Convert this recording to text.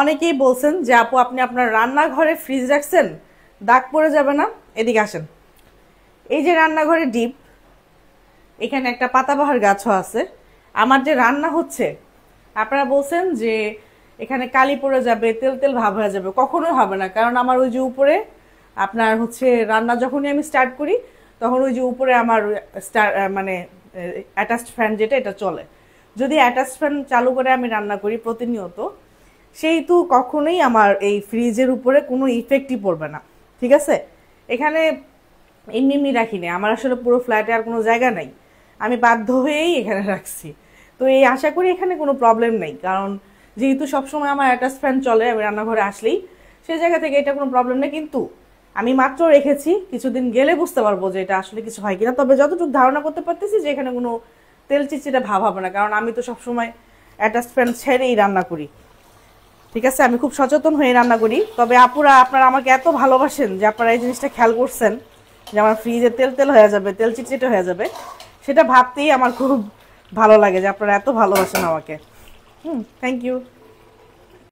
অনেকেই বলছেন যে আপু আপনি আপনার রান্নাঘরে ফ্রিজ রাখছেন, দাগ পড়ে যাবে না? এদিকে আসেন। এই যে রান্নাঘরে ডিপ, এখানে একটা পাতাবাহার গাছও আছে। আমার যে রান্না হচ্ছে, আপনারা বলছেন যে এখানে কালি পড়ে যাবে, তেল তেল ভাব হয়ে যাবে। কখনোই হবে না, কারণ আমার ওই যে উপরে আপনার হচ্ছে রান্না যখনই আমি স্টার্ট করি তখন ওই যে উপরে আমার মানে অ্যাটাচড ফ্যান যেটা এটা চলে। যদি অ্যাটাচড ফ্যান চালু করে আমি রান্না করি প্রতিনিয়ত, সেহেতু কখনোই আমার এই ফ্রিজের উপরে কোনো ইফেক্টই পড়বে না। ঠিক আছে? এখানে এমনি এমনি রাখিনি, আমার আসলে পুরো ফ্ল্যাটে আর কোনো জায়গা নাই, আমি বাধ্য হয়েই এখানে রাখছি। তো এই আশা করি এখানে কোনো প্রবলেম নেই, কারণ যেহেতু সবসময় আমার অ্যাটাচ ফ্যান চলে আমি রান্নাঘরে আসলেই, সেই জায়গা থেকে এটা কোনো প্রবলেম নেই। কিন্তু আমি মাত্র রেখেছি, কিছুদিন গেলে বুঝতে পারবো যে এটা আসলে কিছু হয় কিনা। তবে যতটুকু ধারণা করতে পারতেছি যে এখানে কোনো তেল চিটচিটে ভাব হবে না, কারণ আমি তো সবসময় অ্যাটাচ ফ্যান ছেড়েই রান্না করি। ঠিক আছে, আমি খুব সচেতন হয়ে রান্না করি। তবে আপুরা আপনারা আমাকে এত ভালোবাসেন যে আপনারা এই জিনিসটা খেয়াল করছেন যে আমার ফ্রিজে তেল তেল হয়ে যাবে, তেল চিটচিটে হয়ে যাবে, সেটা ভাবতেই আমার খুব ভালো লাগে যে আপনারা এত ভালোবাসেন আমাকে। Thank you.